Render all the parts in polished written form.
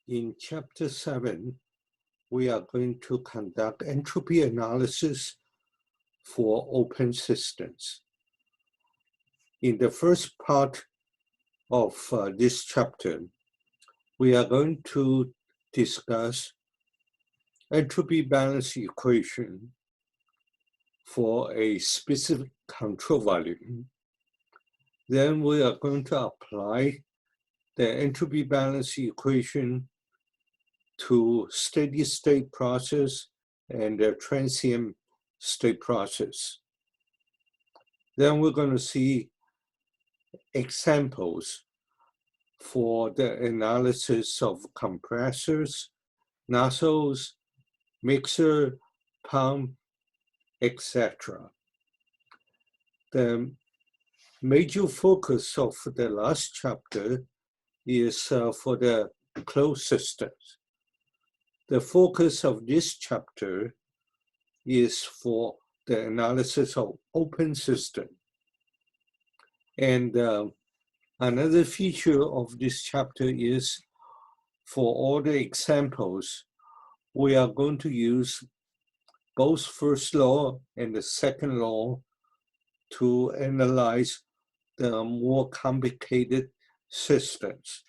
In Chapter 7, we are going to conduct entropy analysis for open systems. In the first part of this chapter, we are going to discuss entropy balance equation for a specific control volume. Then we are going to apply the entropy balance equation to steady state process and the transient state process. Then we're going to see examples for the analysis of compressors, nozzles, mixer, pump, etc. The major focus of the last chapter is for the closed systems. The focus of this chapter is for the analysis of open system. And another feature of this chapter is for all the examples, we are going to use both first law and the second law to analyze the more complicated systems.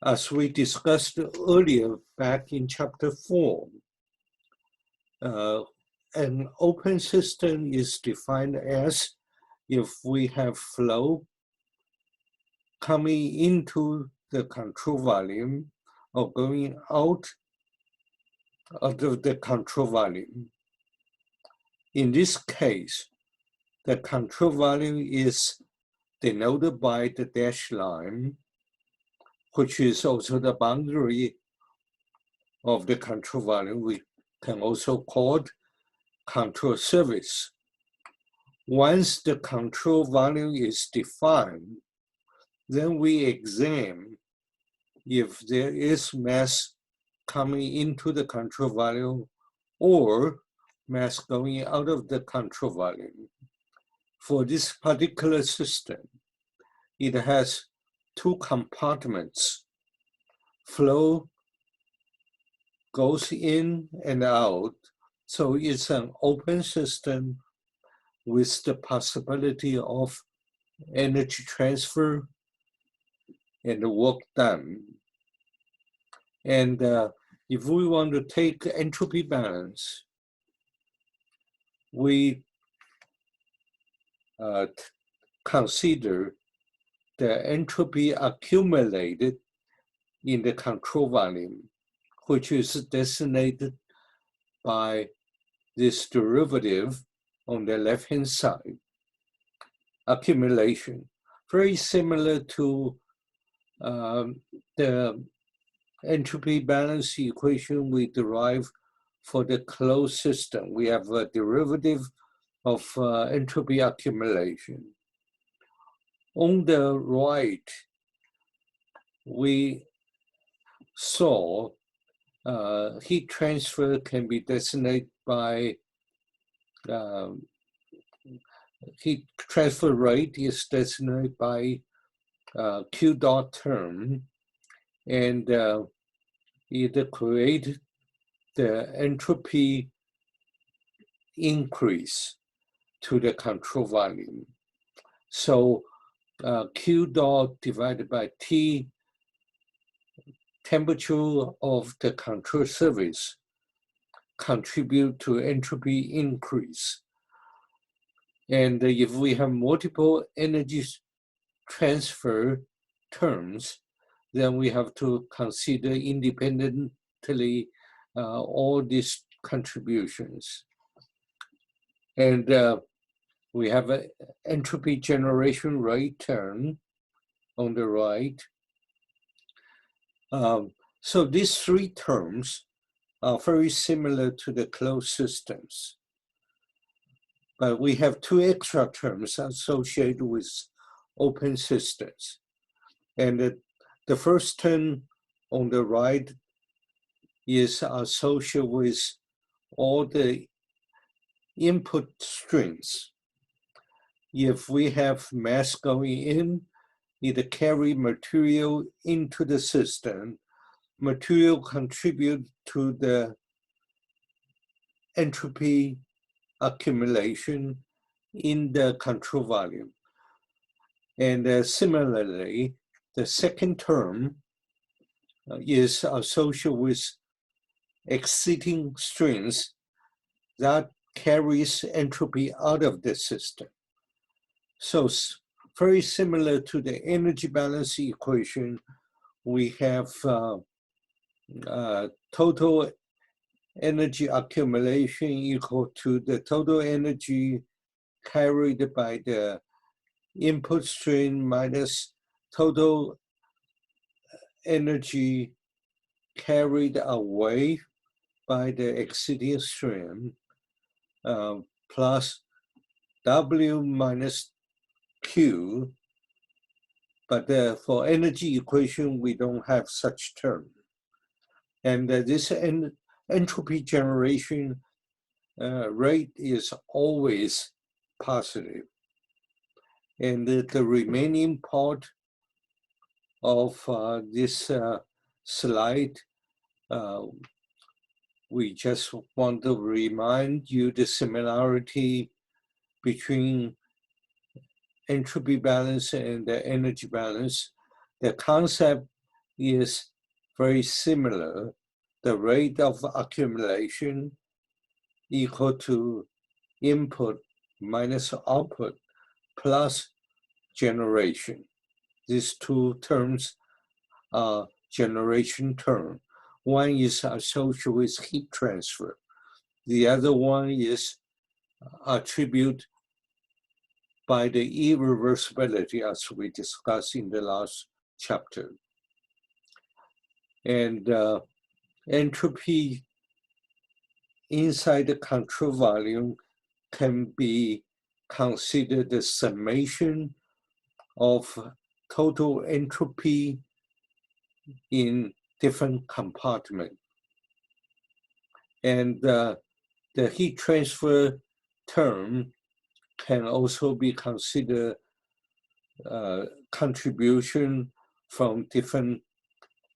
As we discussed earlier back in chapter 4, an open system is defined as if we have flow coming into the control volume or going out of the control volume. In this case, the control volume is denoted by the dashed line, which is also the boundary of the control volume. We can also call it control surface. Once the control volume is defined, then we examine if there is mass coming into the control volume or mass going out of the control volume. For this particular system, it has two compartments. Flow goes in and out, so it's an open system with the possibility of energy transfer and the work done. And if we want to take entropy balance, we consider the entropy accumulated in the control volume, which is designated by this derivative on the left-hand side, accumulation. Very similar to the entropy balance equation we derive for the closed system. We have a derivative of entropy accumulation. On the right, we saw heat transfer can be designated by heat transfer rate is designated by Q dot term, and it creates the entropy increase to the control volume. So Q dot divided by T, temperature of the control surface, contribute to entropy increase. And if we have multiple energy transfer terms, then we have to consider independently all these contributions. And we have an entropy generation rate term on the right. So these three terms are very similar to the closed systems. But we have two extra terms associated with open systems. And the first term on the right is associated with all the input strings. If we have mass going in it carry material into the system. Material contribute to the entropy accumulation in the control volume. And similarly, the second term is associated with exciting streams that carries entropy out of the system. So very similar to the energy balance equation, we have total energy accumulation equal to the total energy carried by the input stream minus total energy carried away by the exciting stream plus W minus Q. But for energy equation, we don't have such term. And this entropy generation rate is always positive. And the remaining part of this slide, we just want to remind you the similarity between entropy balance and the energy balance. The concept is very similar. The rate of accumulation equal to input minus output plus generation. These two terms are generation term. One is associated with heat transfer. The other one is attributed by the irreversibility, as we discussed in the last chapter. And entropy inside the control volume can be considered the summation of total entropy in different compartments. And the heat transfer term can also be considered contribution from different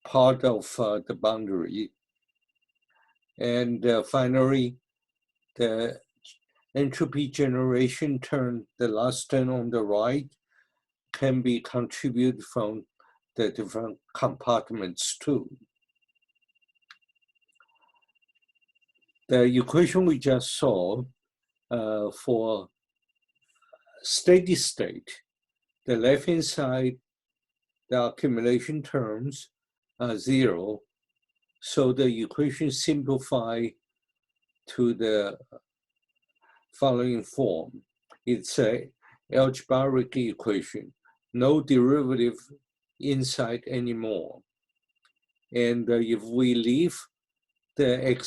part of the boundary. And finally, the entropy generation term, the last term on the right, can be contributed from the different compartments too. The equation we just saw for steady state, the left-hand side, the accumulation terms are 0. So the equation simplify to the following form. It's an algebraic equation, no derivative inside anymore. And if we leave the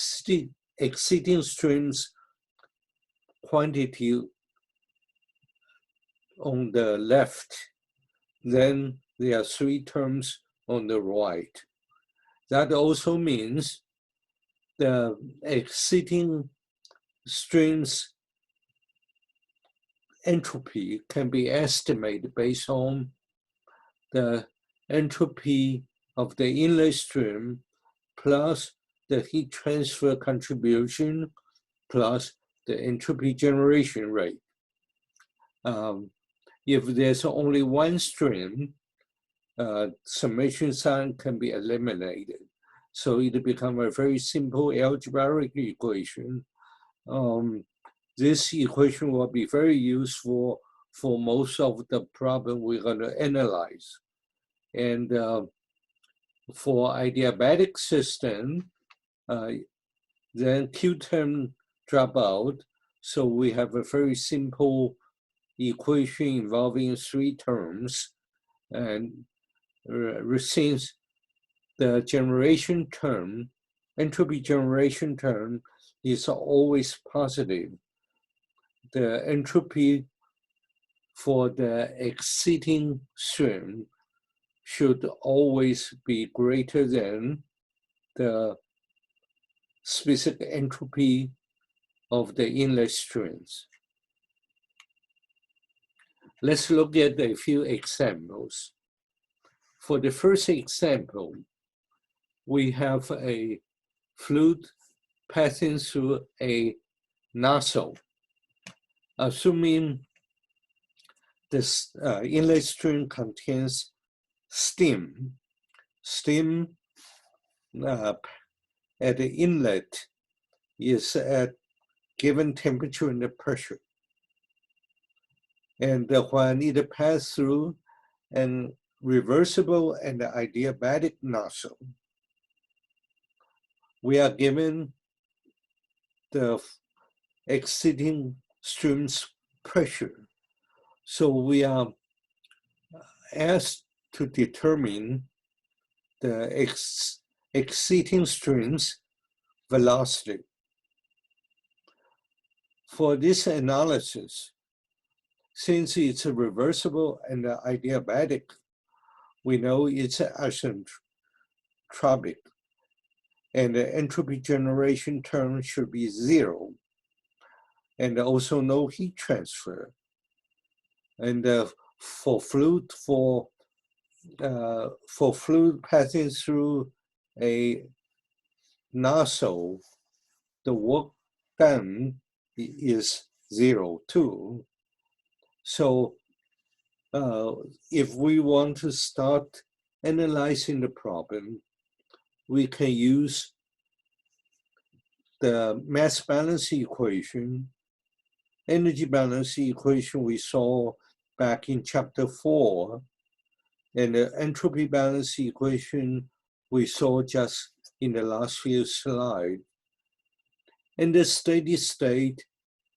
exciting streams quantity on the left, then there are 3 terms on the right. That also means the exciting streams entropy can be estimated based on the entropy of the inlet stream plus the heat transfer contribution plus the entropy generation rate. If there's only one stream, summation sign can be eliminated. So it becomes a very simple algebraic equation. This equation will be very useful for most of the problem we're going to analyze. And for adiabatic system, then Q term drop out. So we have a very simple equation involving 3 terms. And since the generation term, entropy generation term is always positive, the entropy for the exciting stream should always be greater than the specific entropy of the inlet streams. Let's look at a few examples. For the first example, we have a fluid passing through a nozzle. Assuming this inlet stream contains steam. Steam at the inlet is at given temperature and pressure. And when it passes through an reversible and adiabatic nozzle, we are given the exceeding stream's pressure. So we are asked to determine the exceeding stream's velocity. For this analysis, since it's a reversible and adiabatic, we know it's isentropic, and the entropy generation term should be 0, and also no heat transfer. And for fluid passing through a nozzle, the work done is 0 too. So if we want to start analyzing the problem, we can use the mass balance equation, energy balance equation we saw back in chapter 4, and the entropy balance equation we saw just in the last few slides. In the steady state,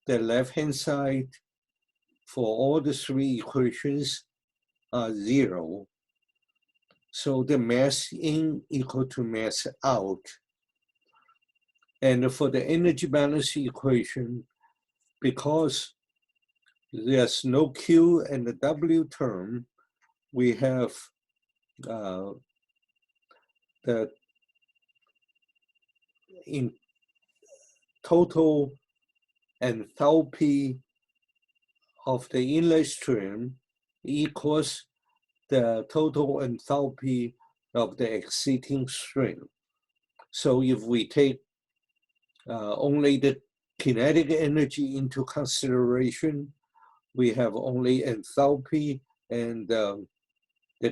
the left-hand side for all the 3 equations are 0. So the mass in equal to mass out. And for the energy balance equation, because there's no Q and the W term, we have the in total enthalpy of the inlet stream equals the total enthalpy of the exceeding stream. So if we take only the kinetic energy into consideration, we have only enthalpy and the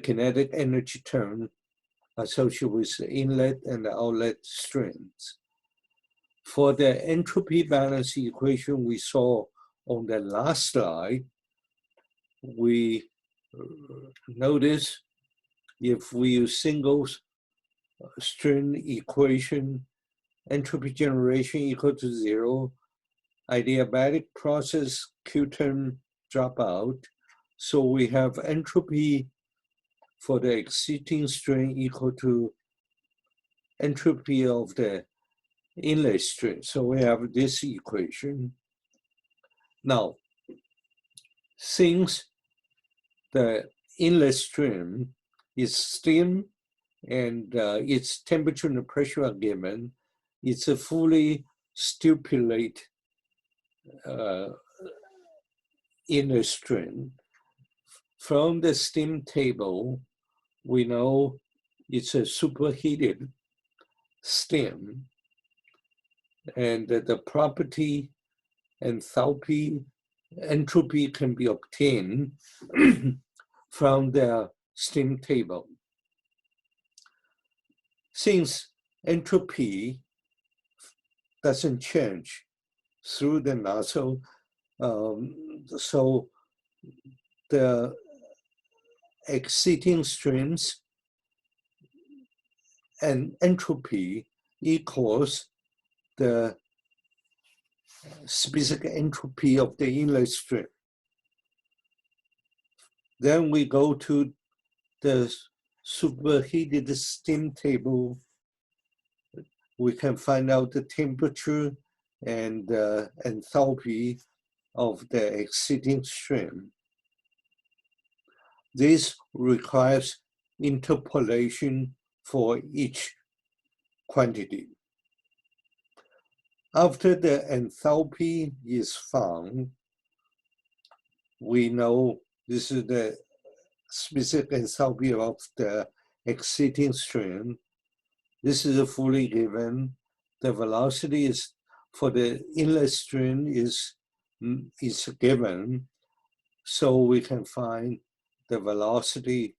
kinetic energy term associated with the inlet and the outlet streams. For the entropy balance equation we saw on the last slide, we notice if we use single stream equation, entropy generation equal to 0, adiabatic process Q term drop out. So we have entropy for the exceeding stream equal to entropy of the inlet stream. So we have this equation. Now, since the inlet stream is steam and its temperature and pressure are given, it's a fully stipulated inlet stream. From the steam table, we know it's a superheated steam, and the property enthalpy, entropy can be obtained from the steam table. Since entropy doesn't change through the nozzle, so the exceeding streams and entropy equals the specific entropy of the inlet stream. Then we go to the superheated steam table. We can find out the temperature and enthalpy of the exceeding stream. This requires interpolation for each quantity. After the enthalpy is found, we know this is the specific enthalpy of the exciting stream. This is fully given. The velocity is for the inlet stream is given, so we can find the velocity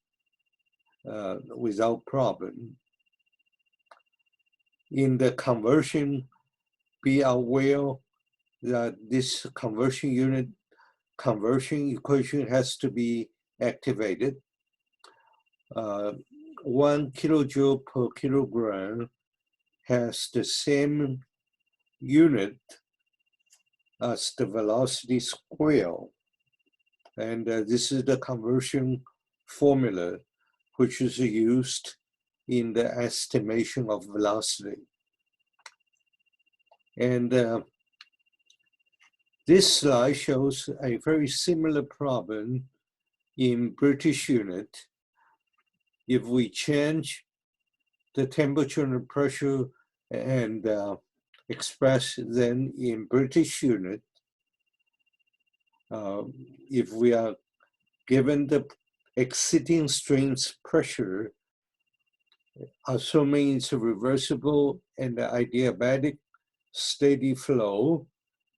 without problem. In the conversion, be aware that this conversion equation has to be activated. 1 kilojoule per kilogram has the same unit as the velocity square. And this is the conversion formula which is used in the estimation of velocity. And this slide shows a very similar problem in British unit. If we change the temperature and pressure and express them in British unit, if we are given the exciting stream's pressure, assuming it's a reversible and adiabatic steady flow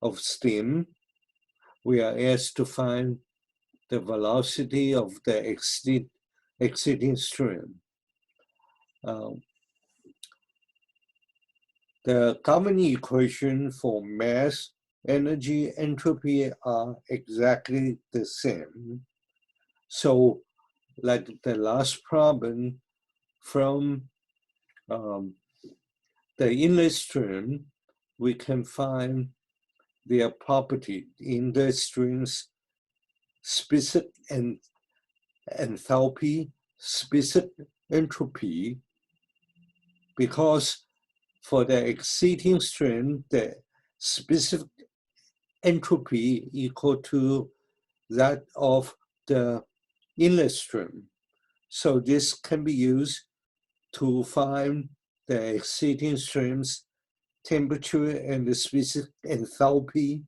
of steam, we are asked to find the velocity of the exciting stream. The governing equation for mass, energy, entropy are exactly the same. So, like the last problem, from the inlet stream, we can find their property in the stream's specific enthalpy, specific entropy, because for the exciting stream, the specific entropy equal to that of the inlet stream. So this can be used to find the exciting stream's temperature and the specific enthalpy.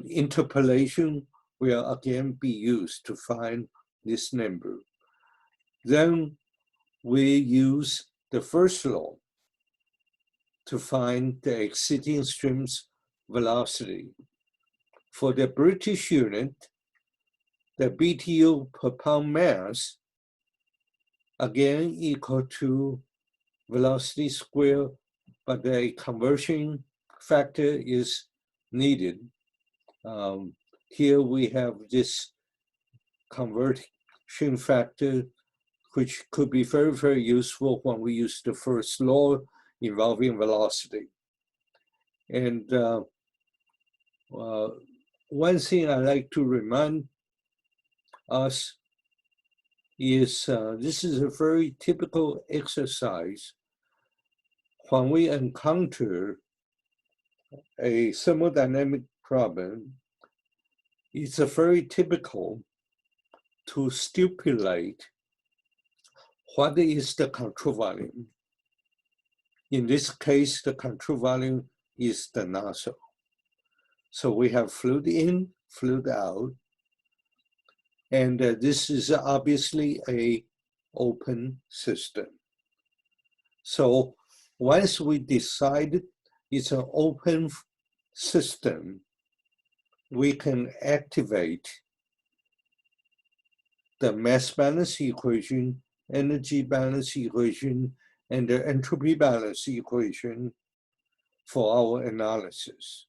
Interpolation will again be used to find this number. Then we use the first law to find the exciting stream's velocity. For the British unit, the BTU per pound mass, again equal to velocity squared, but the conversion factor is needed. Here we have this conversion factor, which could be very, very useful when we use the first law involving velocity. And one thing I like to remind us is this is a very typical exercise. When we encounter a thermodynamic problem, it's a very typical to stipulate what is the control volume. In this case, the control volume is the nozzle. So we have fluid in, fluid out, and this is obviously an open system. So once we decide it's an open system, we can activate the mass balance equation, energy balance equation, and the entropy balance equation for our analysis.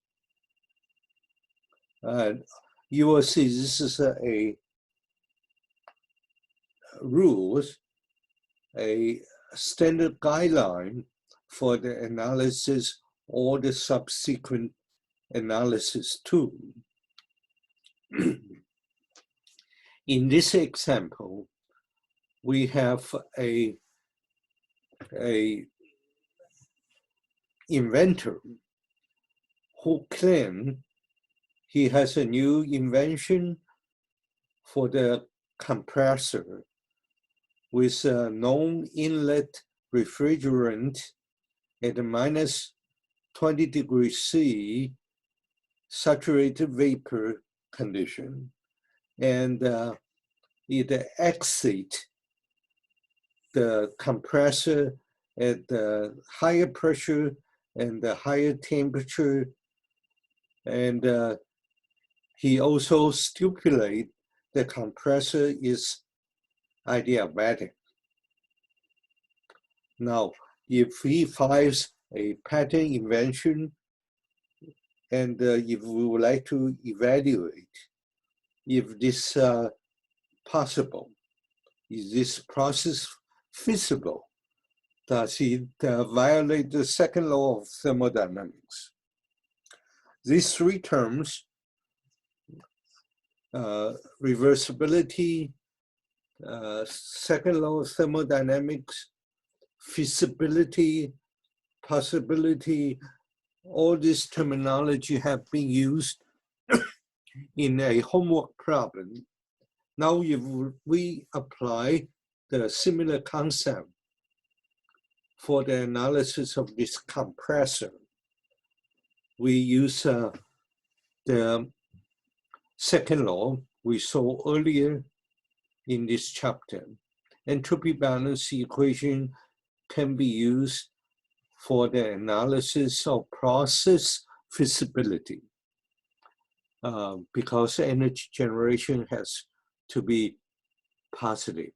You will see this is a rules, a standard guideline for the analysis or the subsequent analysis too. In this example, we have a inventor who claimed he has a new invention for the compressor with a non-inlet refrigerant at minus 20 degrees C saturated vapor condition. and it exits the compressor at the higher pressure and the higher temperature. And he also stipulates the compressor is adiabatic. Now, if he finds a pattern invention, and if we would like to evaluate if this possible, is this process feasible? Does it violate the second law of thermodynamics? These three terms, reversibility, second law of thermodynamics, feasibility, possibility, all this terminology have been used in a homework problem. Now, if we apply the similar concept for the analysis of this compressor, we use the second law we saw earlier in this chapter. Entropy balance equation can be used for the analysis of process feasibility because energy generation has to be positive.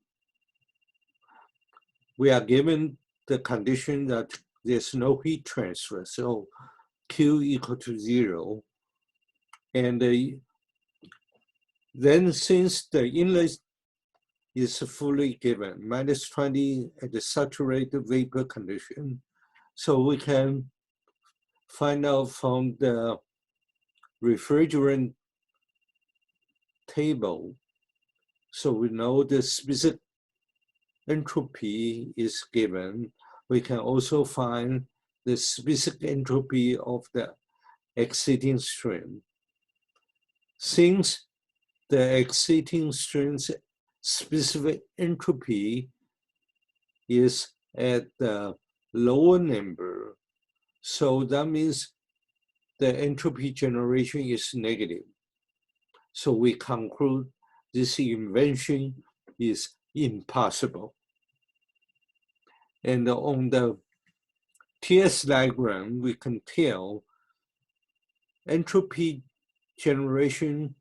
We are given the condition that there's no heat transfer, so Q equal to 0. And then since the inlet is fully given, -20 at the saturated vapor condition, so we can find out from the refrigerant table, so we know the specific entropy is given. We can also find the specific entropy of the exciting stream. Since the exciting stream's specific entropy is at the lower number, so that means the entropy generation is negative. So we conclude this invention is impossible. And on the TS diagram, we can tell entropy generation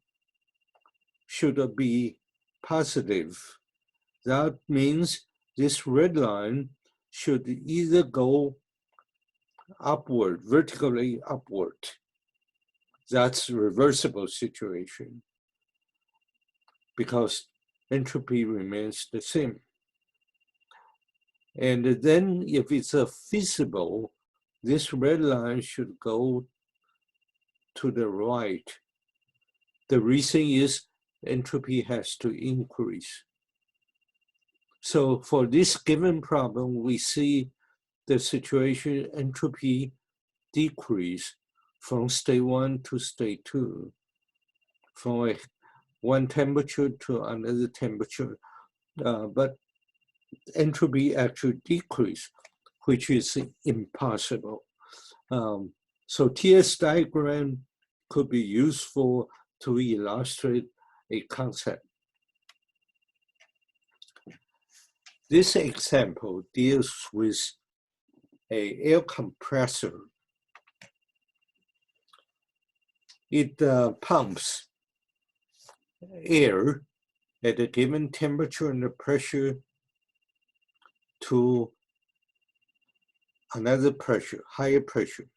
should be positive. That means this red line should either go upward, vertically upward. That's a reversible situation because entropy remains the same. And then if it's feasible, this red line should go to the right. The reason is entropy has to increase. So for this given problem, we see the situation entropy decrease from state 1 to state 2, from one temperature to another temperature. But entropy actually decrease, which is impossible. So TS diagram could be useful to illustrate a concept. This example deals with an air compressor. It pumps air at a given temperature and pressure to another pressure, higher pressure.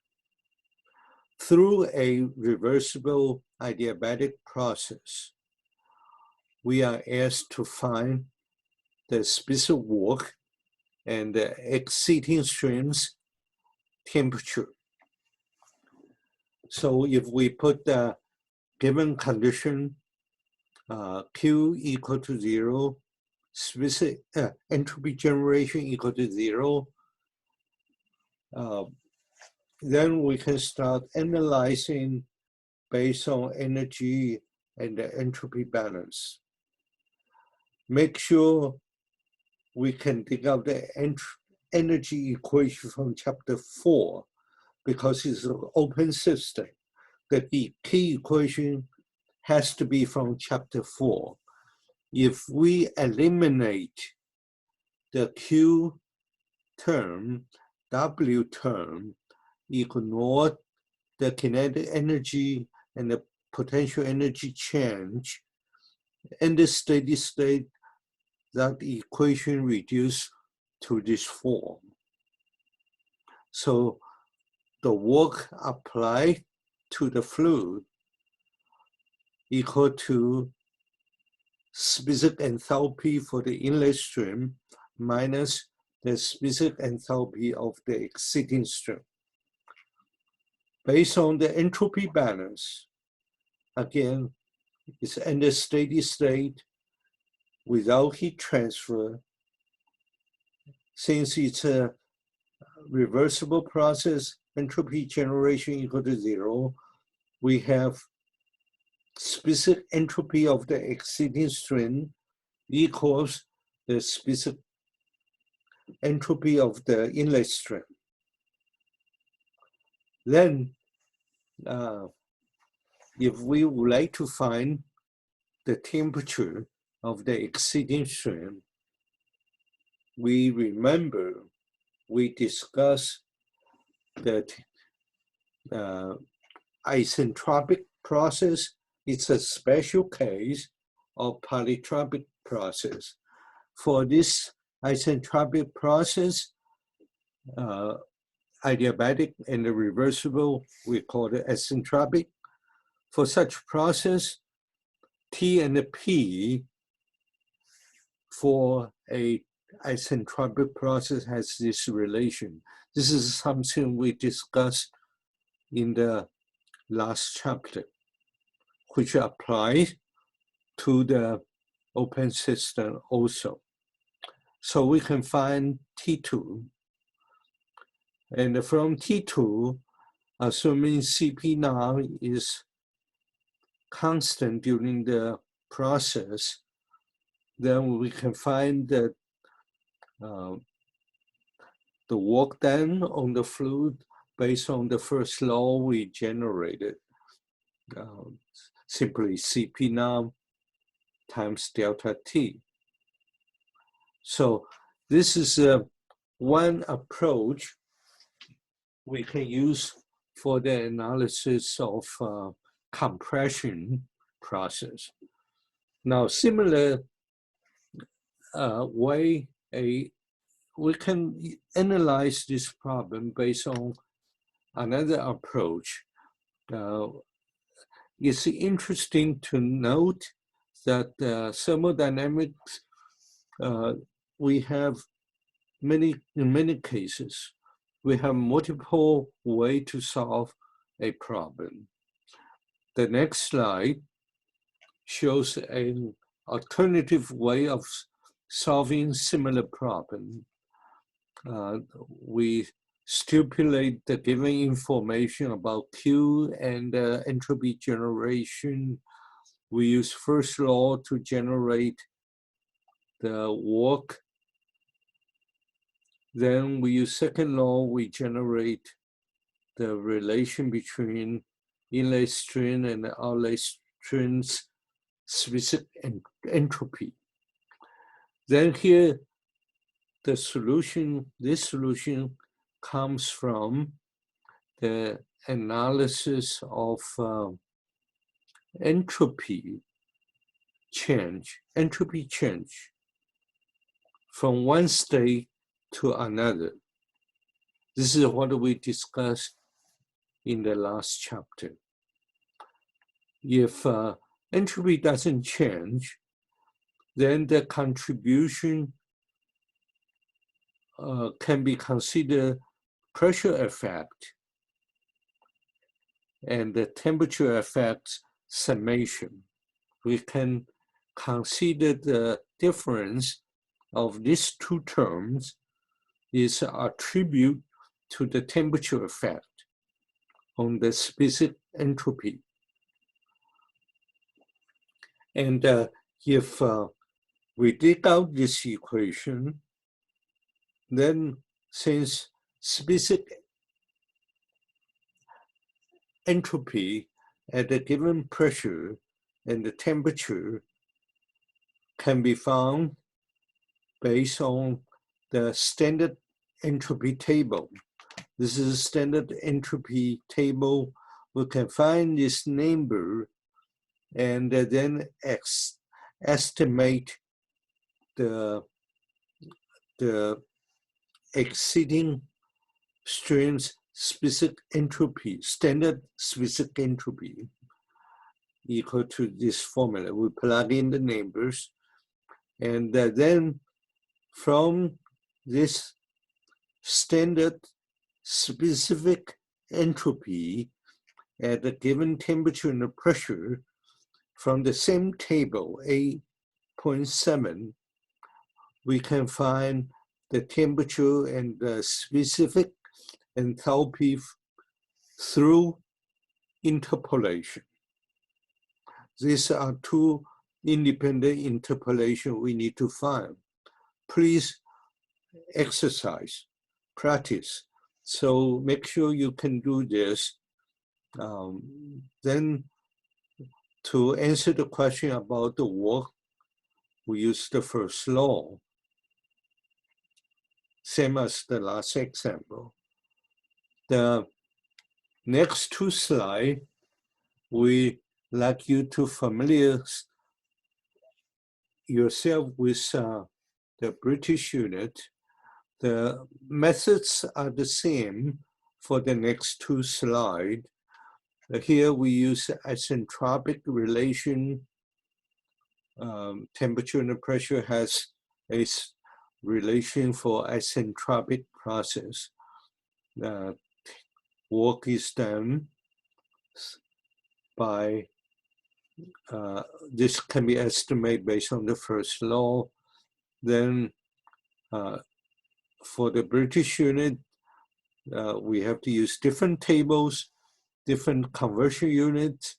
Through a reversible adiabatic process, we are asked to find the specific work and the exciting stream's temperature. So if we put the given condition, Q equal to 0, specific entropy generation equal to 0, then we can start analyzing based on energy and the entropy balance. Make sure we can dig out the energy equation from chapter 4 because it's an open system. The key equation has to be from chapter 4. If we eliminate the Q term, W term, ignore the kinetic energy and the potential energy change, in the steady state, that equation reduced to this form. So the work applied to the fluid equal to specific enthalpy for the inlet stream minus the specific enthalpy of the exceeding stream. Based on the entropy balance, again, it's in the steady state without heat transfer. Since it's a reversible process, entropy generation equal to 0, we have specific entropy of the exceeding stream equals the specific entropy of the inlet stream. Then, if we would like to find the temperature of the exceeding stream, we remember we discussed that isentropic process. It's a special case of polytropic process. For this isentropic process, adiabatic and reversible, we call it isentropic. For such process, T and P for a isentropic process has this relation. This is something we discussed in the last chapter, which applies to the open system also. So we can find T2. And from T2, assuming Cp now is constant during the process, then we can find that the work done on the fluid based on the first law we generated, simply Cp now times delta T. So this is one approach we can use for the analysis of compression process. Now, similar way, we can analyze this problem based on another approach. It's interesting to note that thermodynamics, we have in many cases, we have multiple ways to solve a problem. The next slide shows an alternative way of solving similar problem. We stipulate the given information about Q and entropy generation. We use first law to generate the work. Then we use second law, we generate the relation between inlet stream and outlet stream's specific entropy. Then here, this solution comes from the analysis of entropy change from one state to another. This is what we discussed in the last chapter. If entropy doesn't change, then the contribution can be considered pressure effect and the temperature effect summation. We can consider the difference of these two terms is attributed to the temperature effect on the specific entropy. And if we dig out this equation, then since specific entropy at a given pressure and the temperature can be found based on the standard entropy table. This is a standard entropy table. We can find this number and then estimate the exceeding stream's specific entropy, standard specific entropy, equal to this formula. We plug in the numbers, and then from this standard specific entropy at a given temperature and pressure, from the same table, 8.7, we can find the temperature and the specific enthalpy through interpolation. These are two independent interpolations we need to find. Please exercise, practice. So make sure you can do this. Then to answer the question about the work, we use the first law, same as the last example. The next two slides, we like you to familiarize yourself with the British unit. The methods are the same for the next two slides. Here we use isentropic relation. Temperature and pressure has a relation for isentropic process. Work is done by, this can be estimated based on the first law. Then for the British unit, we have to use different tables, different conversion units,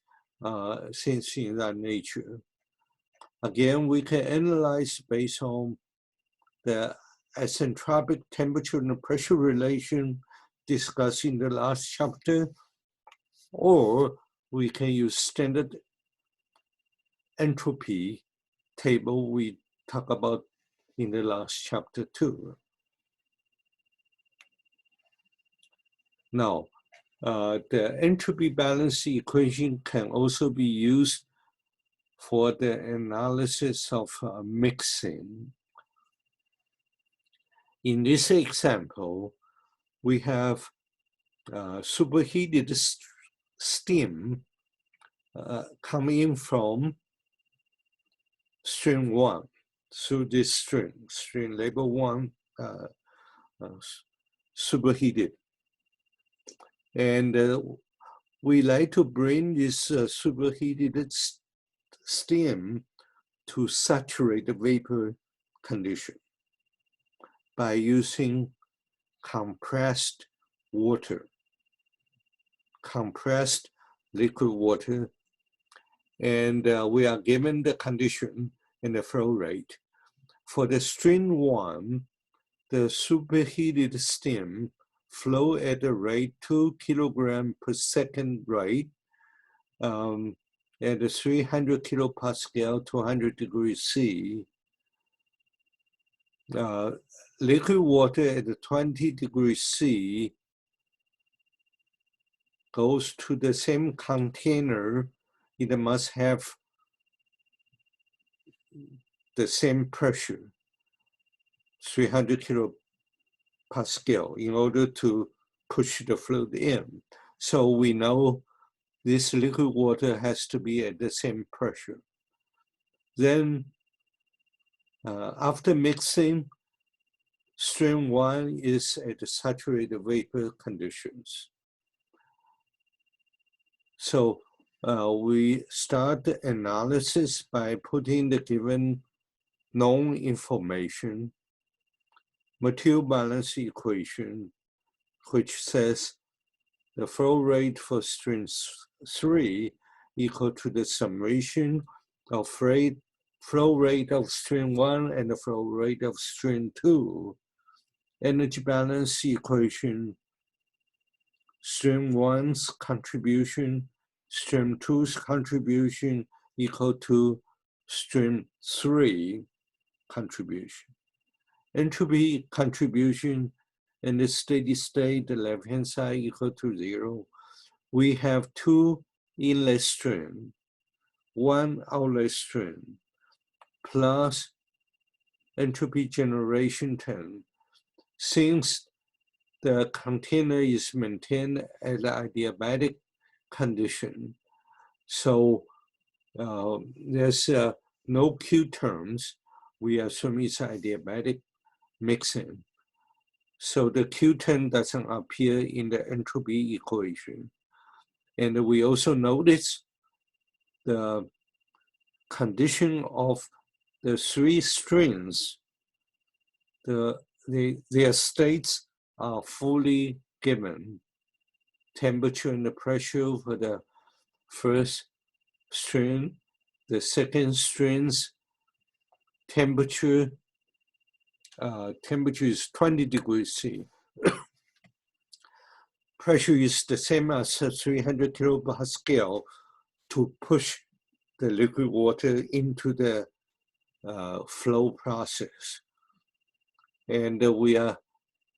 since in that nature. Again, we can analyze based on the isentropic temperature and pressure relation discussed in the last chapter, or we can use standard entropy table we talked about in the last chapter too. Now, the entropy balance equation can also be used for the analysis of mixing. In this example, we have superheated steam coming in from stream 1 through this stream label 1, superheated. And we like to bring this superheated steam to saturate the vapor condition by using compressed water, compressed liquid water. And we are given the condition and the flow rate. For the stream 1, the superheated steam flow at a rate 2 kilograms per second rate at a 300 kilopascal to 100 degrees C. Liquid water at 20 degrees C goes to the same container. It must have the same pressure, 300 kilopascal, in order to push the fluid in. So we know this liquid water has to be at the same pressure. Then after mixing, stream 1 is at the saturated vapor conditions. So we start the analysis by putting the given known information, material balance equation, which says the flow rate for stream 3 equal to the summation of flow rate of stream 1 and the flow rate of stream 2. Energy balance equation, stream 1's contribution, stream 2's contribution, equal to stream 3 contribution. Entropy contribution in the steady state, the left-hand side equal to 0. We have 2 inlet stream, 1 outlet stream, plus entropy generation term. Since the container is maintained at the adiabatic condition, so there's no Q terms. We assume it's adiabatic mixing. So the Q term doesn't appear in the entropy equation. And we also notice the condition of the 3 strings, their states are fully given. Temperature and the pressure for the first string, the second string's temperature is 20 degrees C. Pressure is the same as 300 kilopascal to push the liquid water into the flow process. And we are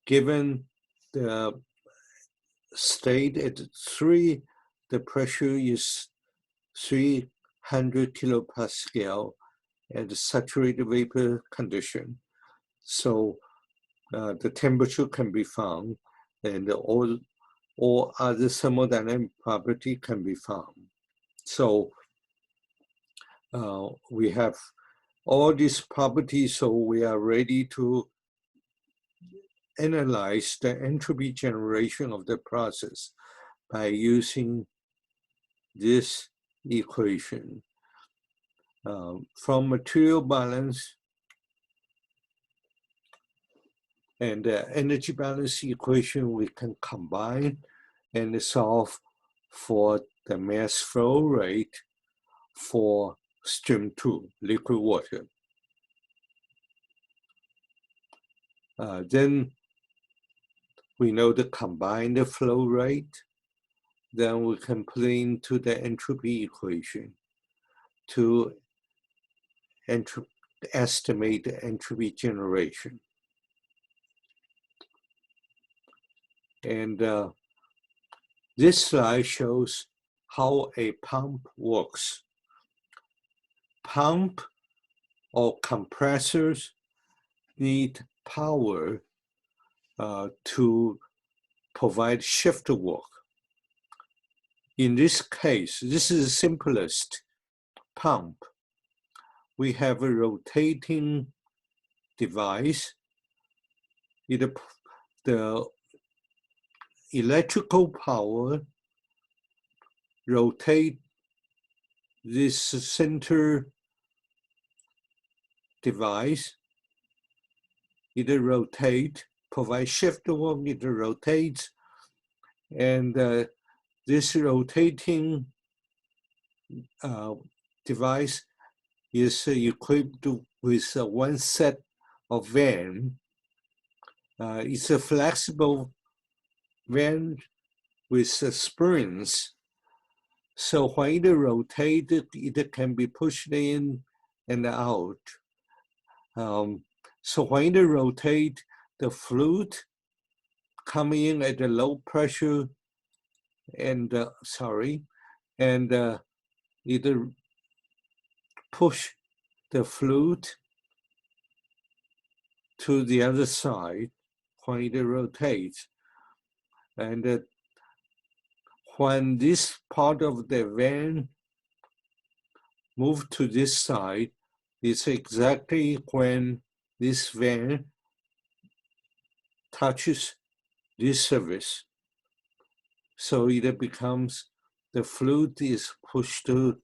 given the state at 3, the pressure is 300 kilopascal at the saturated vapor condition. So the temperature can be found, and all other thermodynamic property can be found. So we have all these properties, so we are ready to analyze the entropy generation of the process by using this equation. From material balance and the energy balance equation, we can combine and solve for the mass flow rate for stream 2, liquid water. Then we know the combined flow rate. Then we can put into the entropy equation to estimate the entropy generation. And this slide shows how a pump works. Pump or compressors need power to provide shift work. In this case, this is the simplest pump. We have a rotating device. The electrical power rotate this center device. It rotates, provide shift work, it rotates, and this rotating device is equipped with one set of van. It's a flexible van with springs. So when it rotates, it can be pushed in and out. So when it rotates, the fluid come in at a low pressure and it push the fluid to the other side when it rotates. And when this part of the van move to this side, it's exactly when this van touches this surface. So it becomes, the fluid is pushed to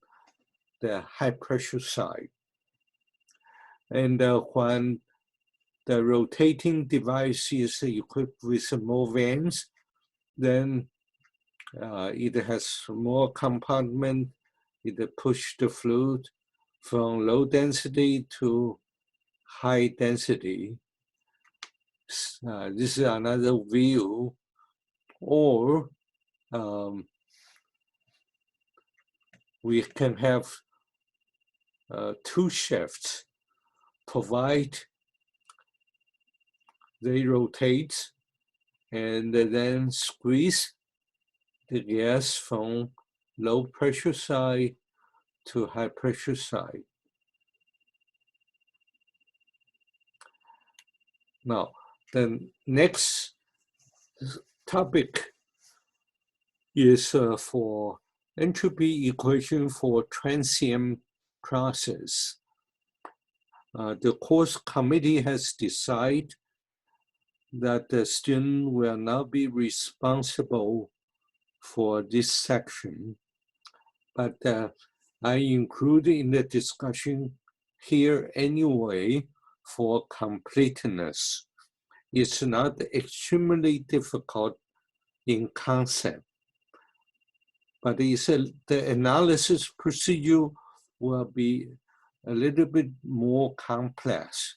the high pressure side. And when the rotating device is equipped with more vans, then it has more compartment. It push the fluid from low density to high density. This is another view. Or we can have two shafts provide, they rotate and then squeeze the gas from low pressure side to high pressure side. Now, the next topic is for entropy equation for transient process. The course committee has decided that the student will not be responsible for this section, but I include in the discussion here anyway for completeness. It's not extremely difficult in concept, but the analysis procedure will be a little bit more complex.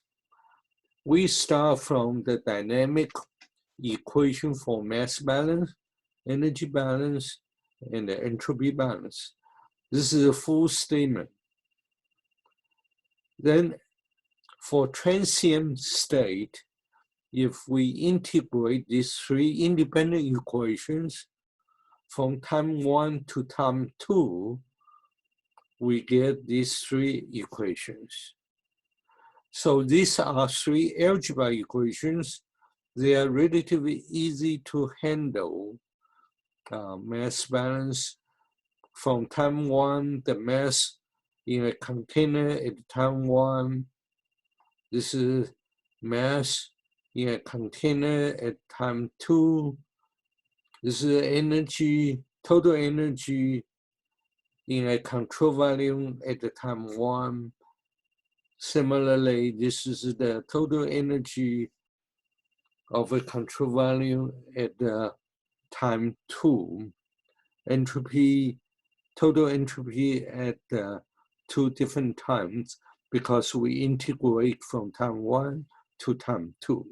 We start from the dynamic equation for mass balance, energy balance, and the entropy balance. This is a full statement. Then for transient state, if we integrate these three independent equations from time 1 to time 2, we get these three equations. So these are three algebra equations. They are relatively easy to handle. Mass balance from time 1, the mass in a container at time 1. This is mass in a container at time 2. This is energy, total energy in a control volume at the time 1. Similarly, this is the total energy of a control volume at the time 2. Entropy, total entropy at two different times because we integrate from time 1 to time 2.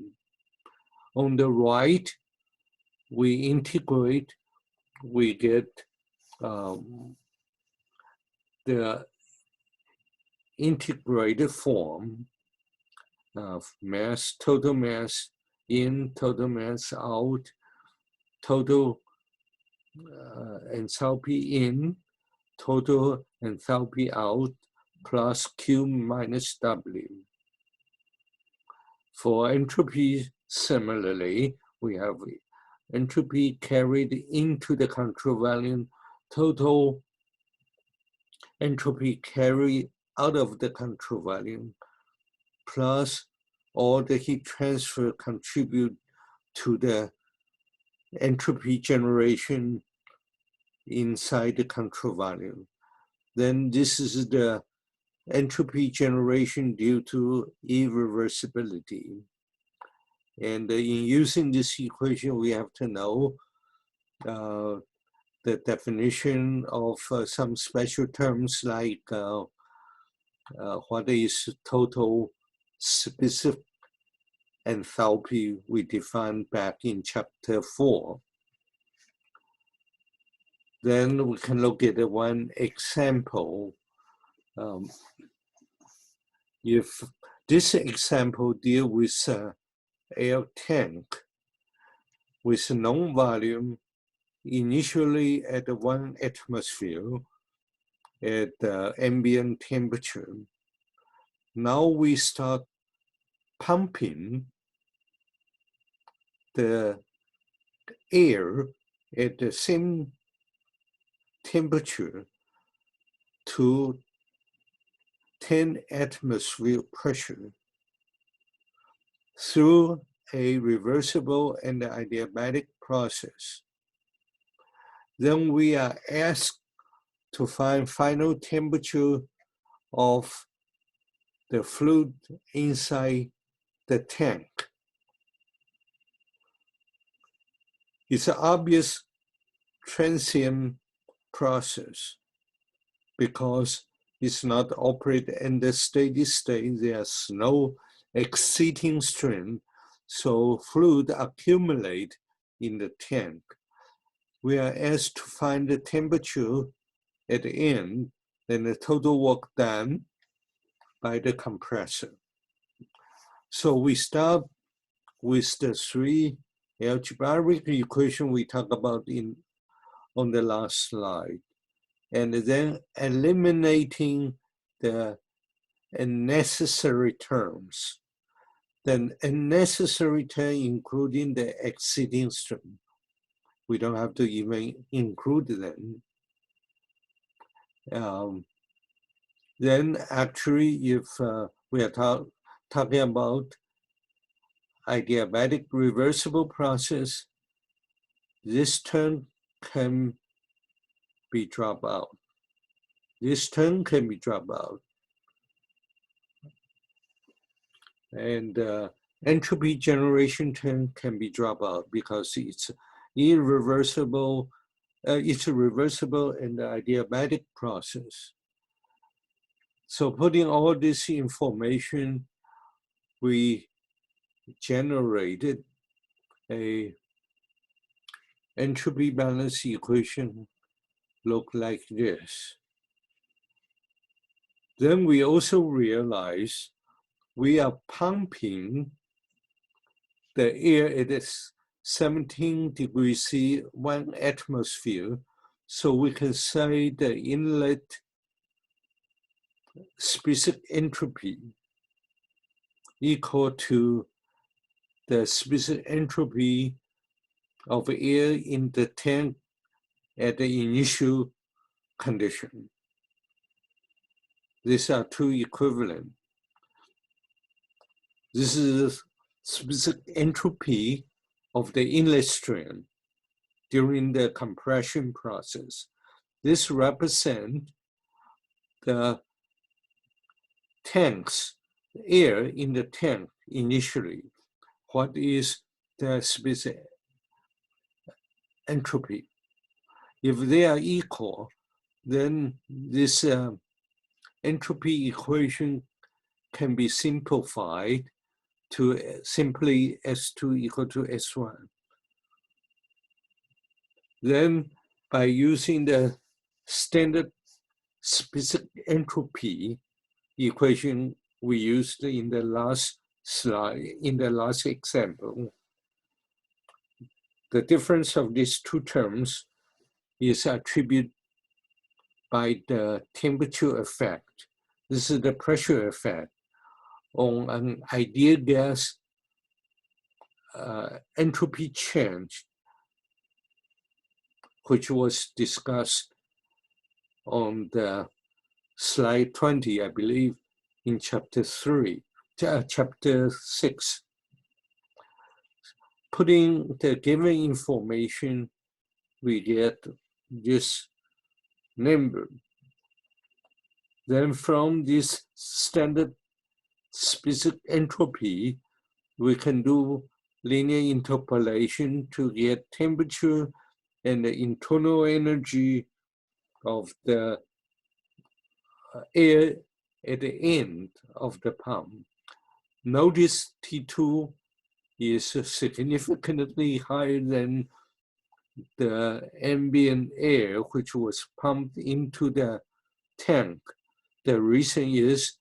On the right, we integrate, we get the integrated form of mass, total mass in, total mass out, total enthalpy in, total enthalpy out, plus Q minus W. For entropy, similarly, we have entropy carried into the control volume, total entropy carried out of the control volume, plus all the heat transfer contribute to the entropy generation inside the control volume. Then this is the entropy generation due to irreversibility. And in using this equation, we have to know the definition of some special terms like what is total specific enthalpy we defined back in chapter 4. Then we can look at one example. If this example deals with air tank with known volume initially at 1 atmosphere at ambient temperature. Now we start pumping the air at the same temperature to 10 atmosphere pressure through a reversible and adiabatic process. Then we are asked to find final temperature of the fluid inside the tank. It's an obvious transient process because it's not operated in the steady state. There's no exceeding strain, so fluid accumulate in the tank. We are asked to find the temperature at the end, then the total work done, by the compressor. So we start with the three algebraic equations we talked about on the last slide, and then eliminating the unnecessary terms. Then unnecessary term including the exceeding string. We don't have to even include them. Then actually, if we are talking about adiabatic reversible process, this term can be dropped out. This term can be dropped out. And entropy generation term can be dropped out because it's irreversible. It's a reversible and adiabatic process. So putting all this information, we generated a entropy balance equation look like this. Then we also realize we are pumping the air at 17 degrees C, 1 atmosphere, so we can say the inlet specific entropy equal to the specific entropy of air in the tank at the initial condition. These are two equivalent. This is specific entropy of the inlet stream during the compression process. This represents the tanks, air in the tank initially. What is the specific entropy? If they are equal, then this entropy equation can be simplified to simply S2 equal to S1. Then by using the standard specific entropy equation we used in the last slide, in the last example, the difference of these two terms is attributed by the temperature effect. This is the pressure effect on an ideal gas entropy change, which was discussed on the slide 20, I believe, in chapter 6. Putting the given information, we get this number. Then from this standard specific entropy, we can do linear interpolation to get temperature and the internal energy of the air at the end of the pump. Notice T2 is significantly higher than the ambient air which was pumped into the tank. The reason is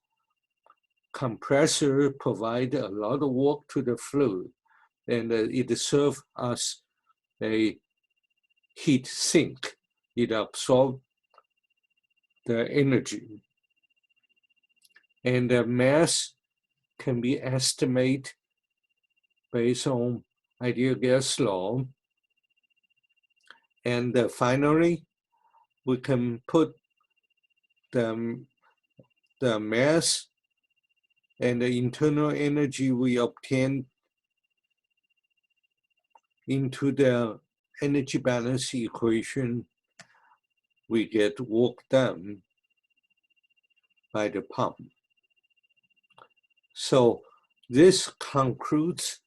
compressor provide a lot of work to the fluid, and it serves as a heat sink. It absorbs the energy. And the mass can be estimated based on ideal gas law. And finally, we can put the mass and the internal energy we obtain into the energy balance equation. We get work done by the pump. So this concludes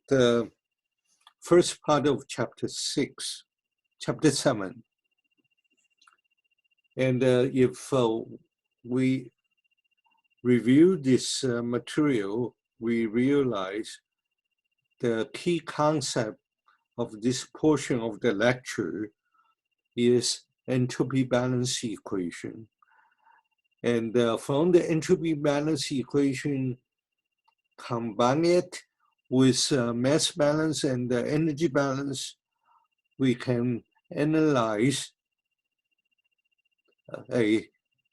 the first part of chapter 7. And if we review this material, we realize the key concept of this portion of the lecture is entropy balance equation. And from the entropy balance equation, combine it with mass balance and the energy balance, we can analyze a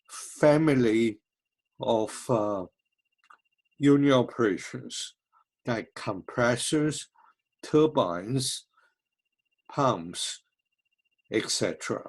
family of unit operations like compressors, turbines, pumps, etc.